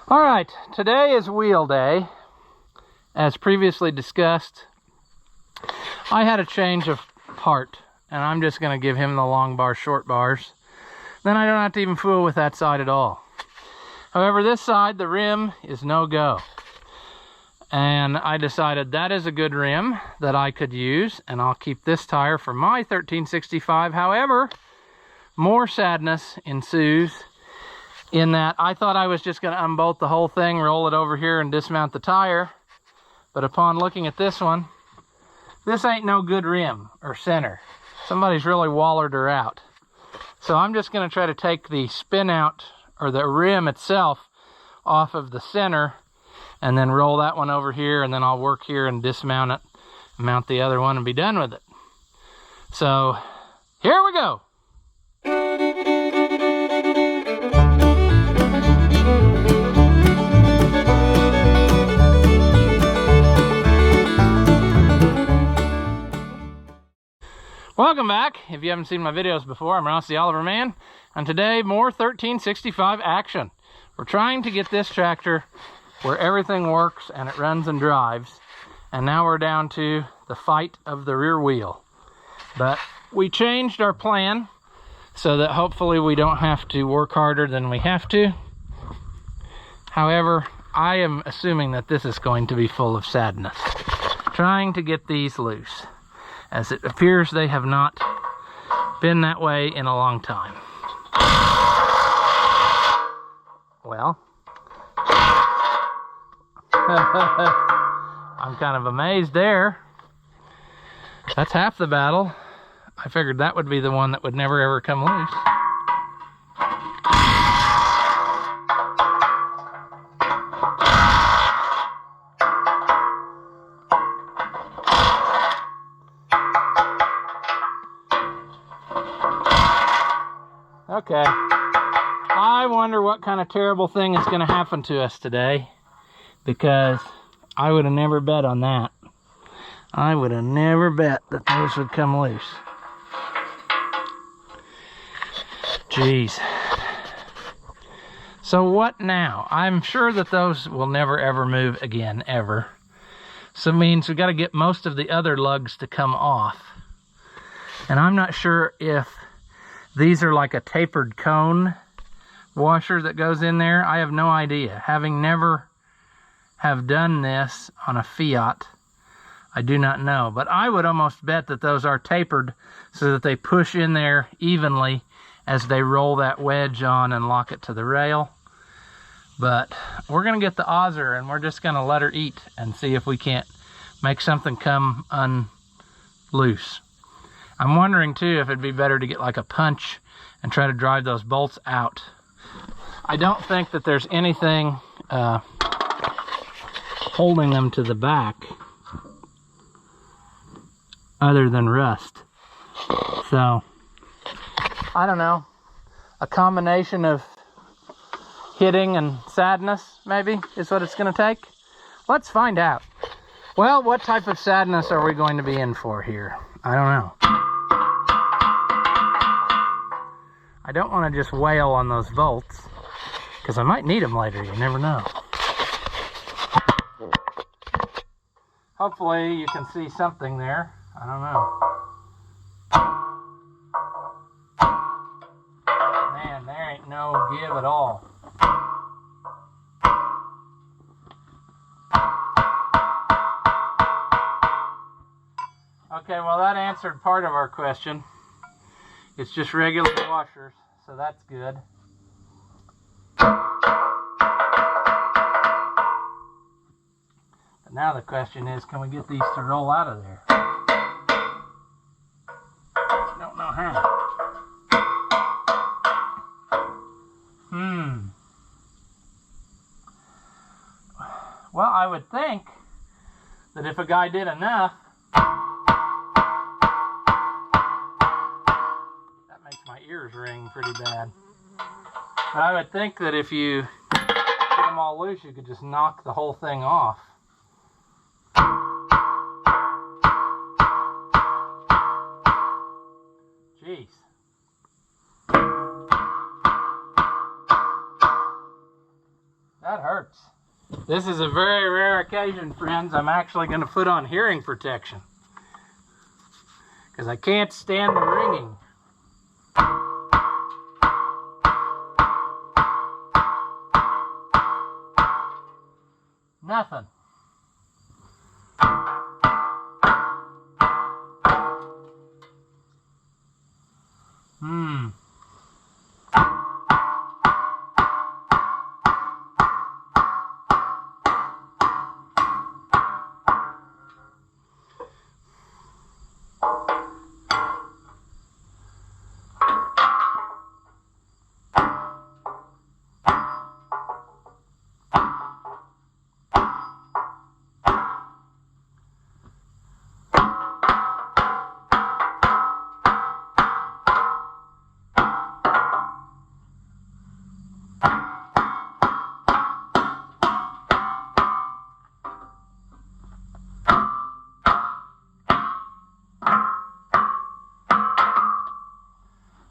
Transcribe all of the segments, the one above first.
All right, today is wheel day. As previously discussed, I had a change of part, and I'm just going to give him the long bar, short bars. Then I don't have to even fool with that side at all. However, this side, the rim is no go. And I decided that is a good rim that I could use, and I'll keep this tire for my 1365. However, more sadness ensues in that I thought I was just going to unbolt the whole thing, roll it over here, and dismount the tire. But upon looking at this one, this ain't no good rim or center. Somebody's really wallered her out. So I'm just going to try to take the spin out, or the rim itself, off of the center, and then roll that one over here, and then I'll work here and dismount it, mount the other one, and be done with it. So here we go. Welcome back. If you haven't seen my videos before, I'm Ross the Oliver Man, and today more 1365 action. We're trying to get this tractor where everything works and it runs and drives, and now we're down to the fight of the rear wheel. But we changed our plan so that hopefully we don't have to work harder than we have to. However, I am assuming that this is going to be full of sadness, trying to get these loose, as it appears they have not been that way in a long time. Well, I'm kind of amazed there. That's half the battle. I figured that would be the one that would never ever come loose. Okay, I wonder what kind of terrible thing is going to happen to us today, because I would have never bet on that. I would have never bet that those would come loose. Jeez. So what now? I'm sure that those will never ever move again, ever. So it means we've got to get most of the other lugs to come off. And I'm not sure if these are like a tapered cone washer that goes in there. I have no idea. Having never have done this on a Fiat, I do not know. But I would almost bet that those are tapered so that they push in there evenly as they roll that wedge on and lock it to the rail. But we're going to get the Ozzer and we're just going to let her eat and see if we can't make something come loose. I'm wondering too if it'd be better to get like a punch and try to drive those bolts out. I don't think that there's anything holding them to the back other than rust. So, I don't know. A combination of hitting and sadness, maybe, is what it's going to take. Let's find out. Well, what type of sadness are we going to be in for here? I don't know. I don't want to just wail on those bolts, because I might need them later, you never know. Hopefully you can see something there. I don't know. Man, there ain't no give at all. Okay, well that answered part of our question. It's just regular washers, so that's good. But now the question is, can we get these to roll out of there? Don't know how. Well, I would think that if a guy did enough, my ears ring pretty bad. But I would think that if you get them all loose, you could just knock the whole thing off. Jeez. That hurts. This is a very rare occasion, friends. I'm actually going to put on hearing protection, because I can't stand the ringing. Nothing.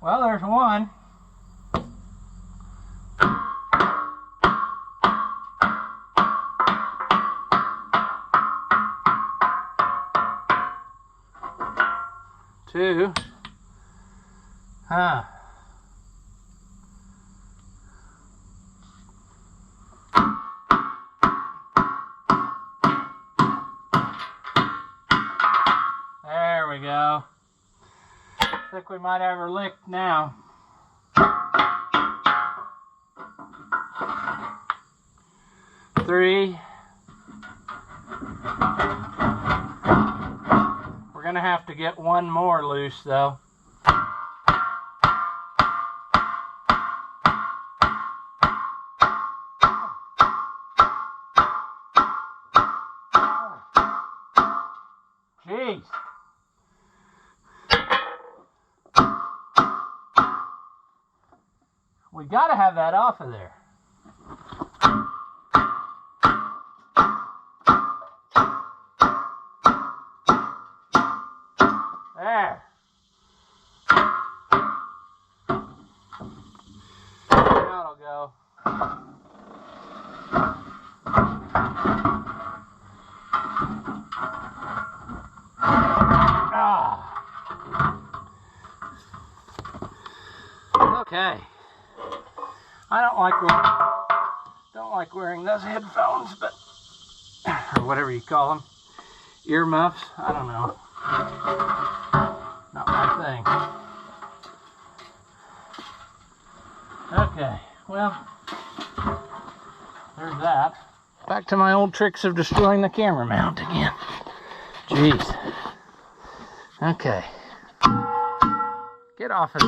Well, there's one. Two. Huh. There we go. I think we might have her licked now. Three. We're gonna have to get one more loose though. Jeez. We gotta have that off of there. There. That'll go. Okay. I don't like wearing those headphones, but or whatever you call them, earmuffs. I don't know. Not my thing. Okay. Well, there's that. Back to my old tricks of destroying the camera mount again. Jeez. Okay. Get off of it.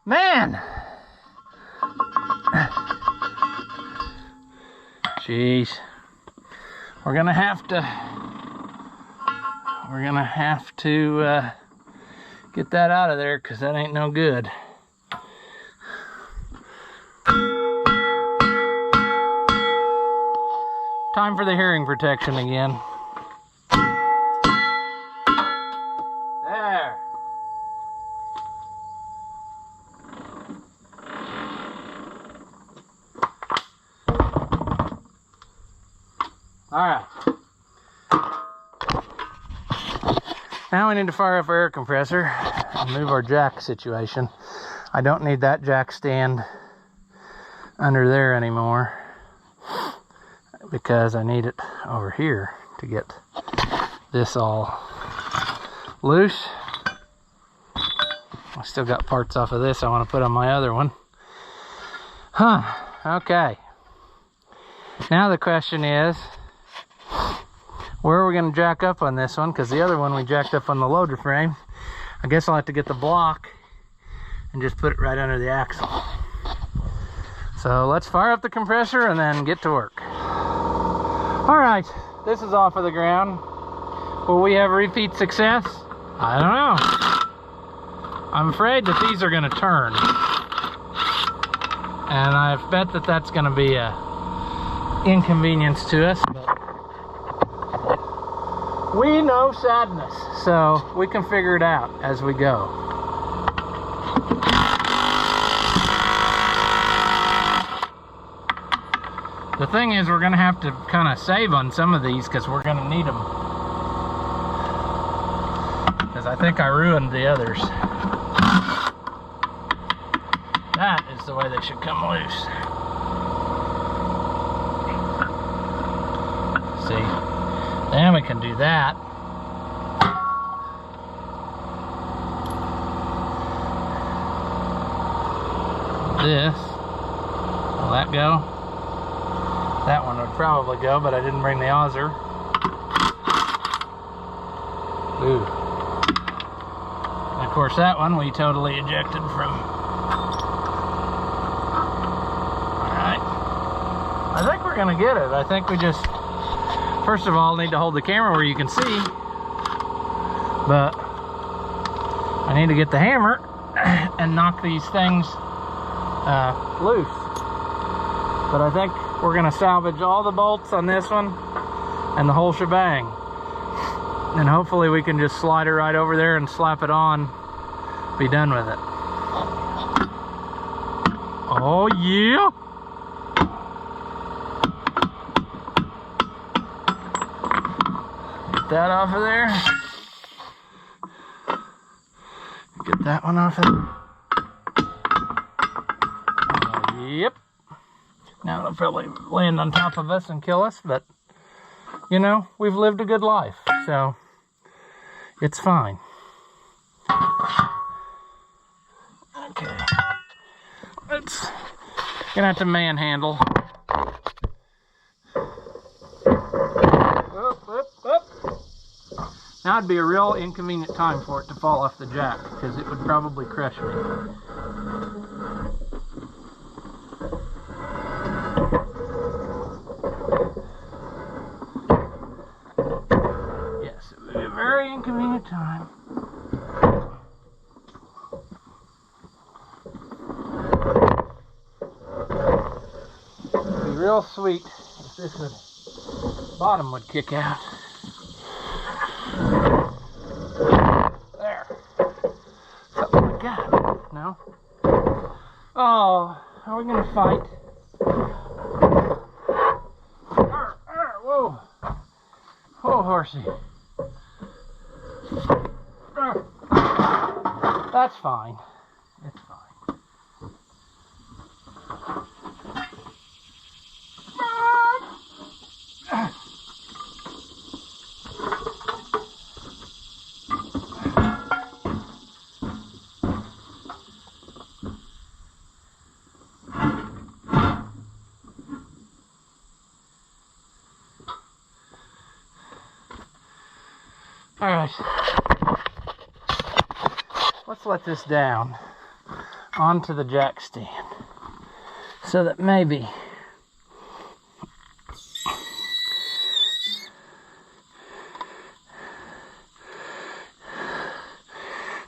Man! Jeez. We're gonna have to get that out of there, because that ain't no good. Time for the hearing protection again. There. All right. Now we need to fire up our air compressor and move our jack situation. I don't need that jack stand under there anymore, because I need it over here to get this all loose. I still got parts off of this I want to put on my other one. Okay. Now the question is, where are we going to jack up on this one? Because the other one we jacked up on the loader frame. I guess I'll have to get the block and just put it right under the axle. So let's fire up the compressor and then get to work. All right, this is off of the ground. Will we have repeat success? I don't know. I'm afraid that these are going to turn. And I bet that that's going to be a inconvenience to us. But We know sadness, so we can figure it out as we go. The thing is, we're gonna have to kind of save on some of these because we're gonna need them. Because I think I ruined the others. That is the way they should come loose. See, then we can do that. This, will that go? That one would probably go, but I didn't bring the auger. Ooh. And of course that one we totally ejected from. Alright. I think we're gonna get it. I think we just, first of all, need to hold the camera where you can see. But I need to get the hammer and knock these things loose. But I think we're gonna salvage all the bolts on this one and the whole shebang. And hopefully we can just slide it right over there and slap it on. Be done with it. Oh yeah! Get that off of there. Get that one off of there. Yep. Now it'll probably land on top of us and kill us, but you know, we've lived a good life, so it's fine. Okay. It's gonna have to manhandle. Up. Now would be a real inconvenient time for it to fall off the jack, because it would probably crush me. Yes, it would be a very inconvenient time. It would be real sweet if this bottom would kick out. There. Something like that. No? Oh, are we gonna fight? Whoa. Whoa, horsey. That's fine. It's fine. All right, let's let this down onto the jack stand so that maybe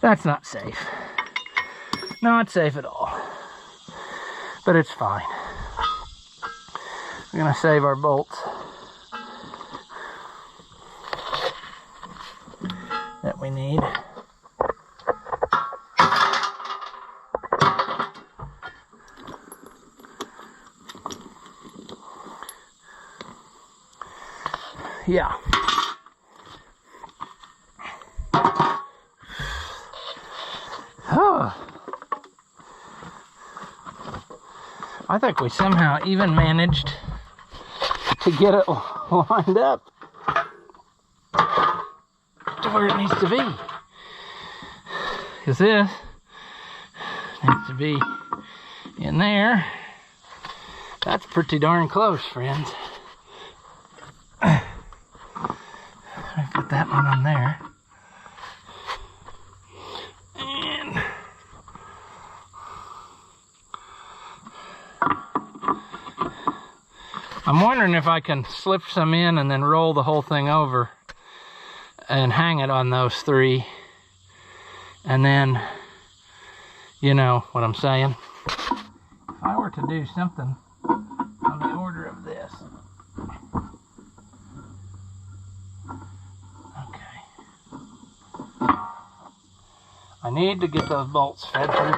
that's not safe. Not safe at all, but it's fine. We're gonna save our bolts that we need. Yeah. I think we somehow even managed to get it lined up to where it needs to be. Because this needs to be in there. That's pretty darn close, friends. Put that one on there. And I'm wondering if I can slip some in and then roll the whole thing over and hang it on those three. And then, you know what I'm saying? If I were to do something on the order of this. I need to get those bolts fed through.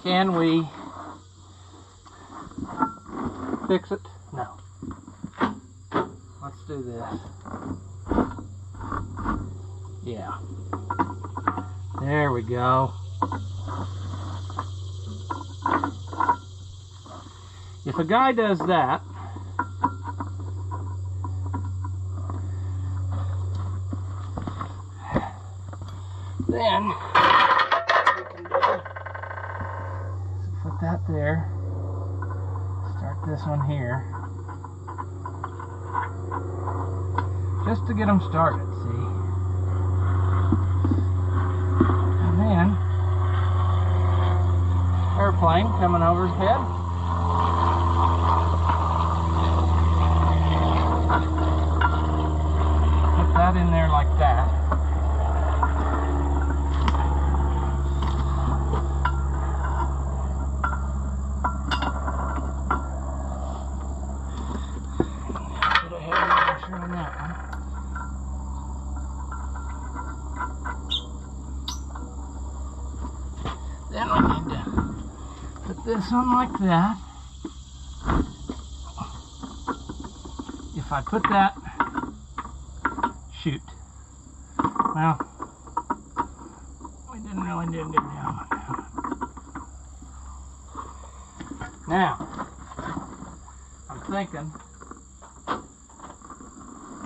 Can we fix it? No. Let's do this. Yeah. There we go. If a guy does that, then we can do, put that there. Start this one here. Just to get them started, see? And then, airplane coming over his head. Put that in there like that. Then we need to put this on like that. If I put that, shoot. Well, we didn't really do a good job. Now, I'm thinking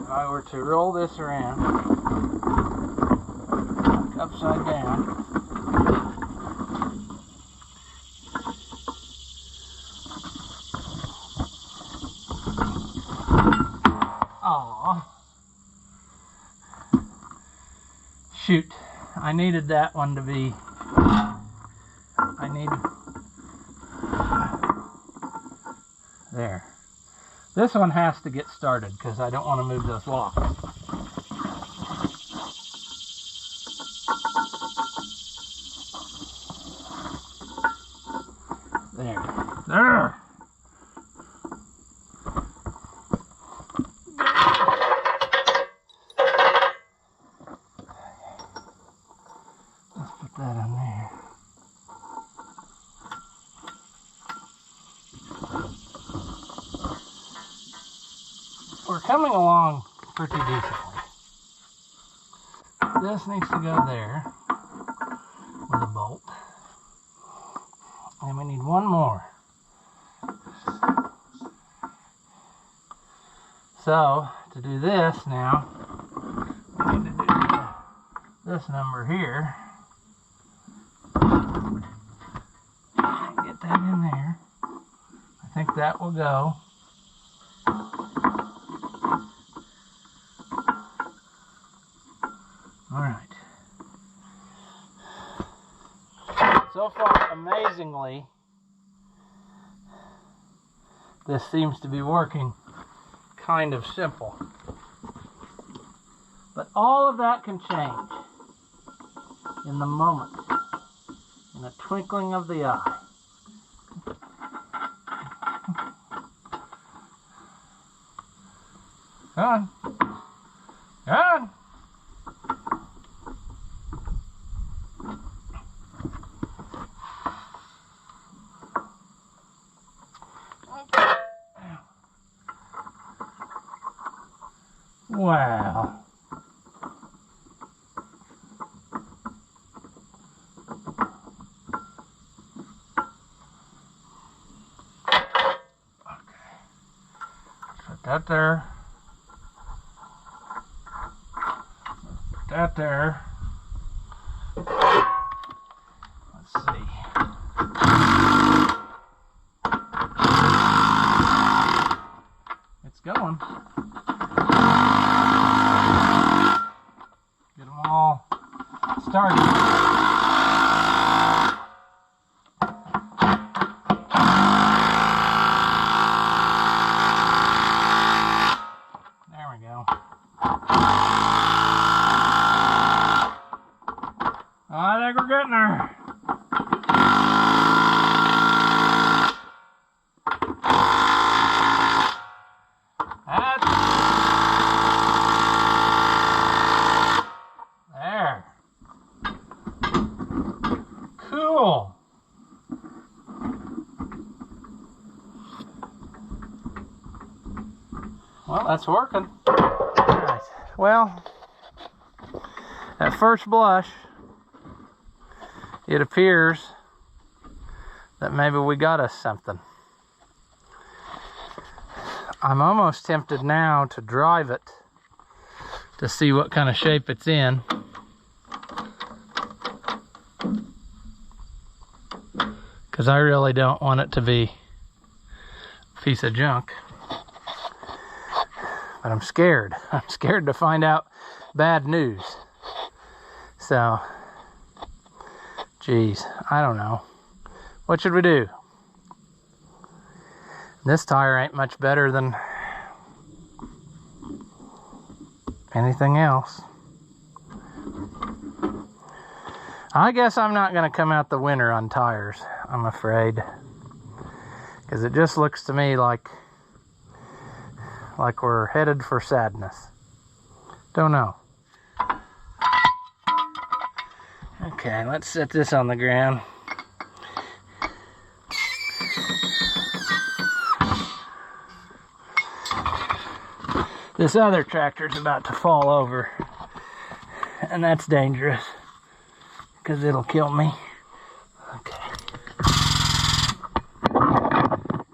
if I were to roll this around, upside down, shoot, I needed that one to be, there. This one has to get started because I don't want to move those locks. There. Let's put that on there. We're coming along pretty decently. This needs to go there with a bolt. And we need one more. So, to do this now, we need to do this number here. Get that in there. I think that will go. Alright. So far, amazingly, this seems to be working kind of simple. But all of that can change in the moment, in the twinkling of the eye. Come on. Come on. Wow. Okay. Put that there. Put that there. Let's see. It's going. Get them all started. getting her. There. Cool. Well, that's working. Nice. Well, at first blush, it appears that maybe we got us something. I'm almost tempted now to drive it to see what kind of shape it's in. Because I really don't want it to be a piece of junk. But I'm scared. I'm scared to find out bad news. So, geez, I don't know. What should we do? This tire ain't much better than anything else. I guess I'm not going to come out the winner on tires, I'm afraid. Because it just looks to me like we're headed for sadness. Don't know. Okay, let's set this on the ground. This other tractor's about to fall over, and that's dangerous because it'll kill me. Okay.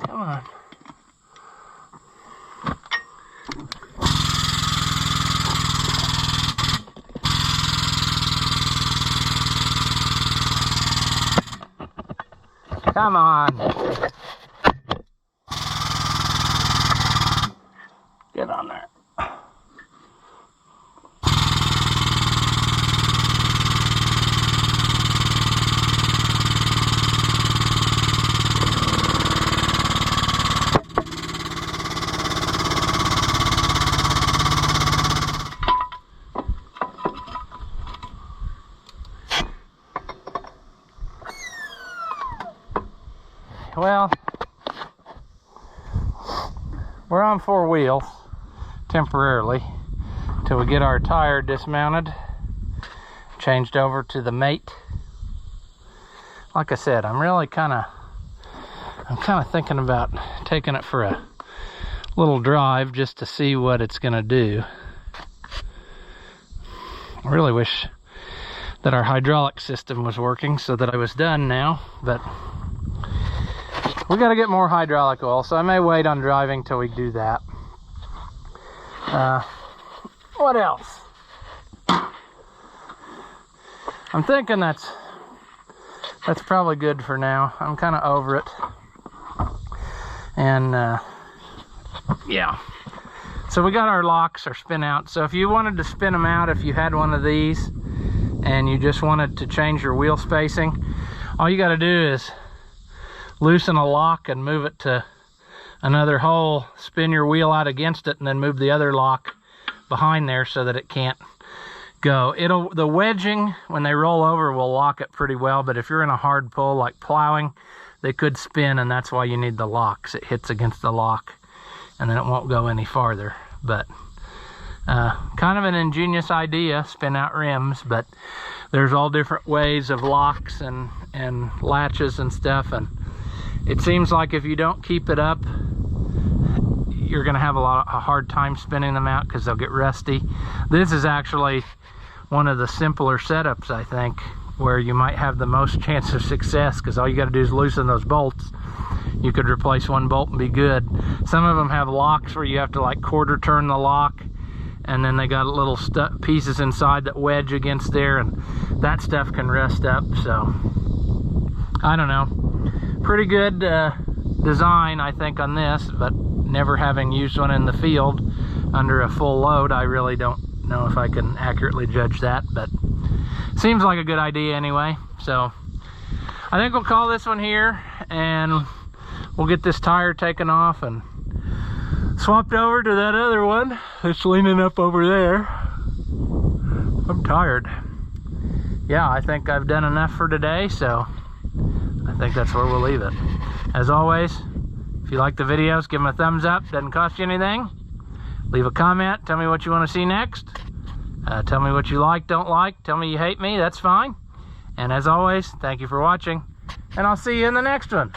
Come on. Come on. Get on there. Well, we're on 4 wheels temporarily till we get our tire dismounted, changed over to the mate. Like I said, I'm kind of thinking about taking it for a little drive just to see what it's gonna do. I really wish that our hydraulic system was working so that I was done now, but we got to get more hydraulic oil, so I may wait on driving till we do that. What else? I'm thinking that's probably good for now. I'm kind of over it. And yeah. So we got our locks, our spin out. So if you wanted to spin them out, if you had one of these and you just wanted to change your wheel spacing, all you got to do is loosen a lock and move it to another hole, spin your wheel out against it, and then move the other lock behind there so that it can't go. The wedging, when they roll over, will lock it pretty well, but if you're in a hard pull like plowing, they could spin, and that's why you need the locks. It hits against the lock and then it won't go any farther. But kind of an ingenious idea, spin out rims, but there's all different ways of locks and latches and stuff, and it seems like if you don't keep it up, you're going to have a hard time spinning them out because they'll get rusty. This is actually one of the simpler setups, I think, where you might have the most chance of success, because all you got to do is loosen those bolts. You could replace one bolt and be good. Some of them have locks where you have to like quarter turn the lock, and then they got little pieces inside that wedge against there, and that stuff can rust up. So I don't know. Pretty good design, I think, on this, but never having used one in the field under a full load, I really don't know if I can accurately judge that, but seems like a good idea anyway. So I think we'll call this one here, and we'll get this tire taken off and swapped over to that other one that's leaning up over there. I'm tired. yeah, I think I've done enough for today, so I think that's where we'll leave it. As always, if you like the videos, give them a thumbs up. Doesn't cost you anything. Leave a comment. Tell me what you want to see next. Tell me what you like, don't like. Tell me you hate me. That's fine. And as always, thank you for watching. And I'll see you in the next one.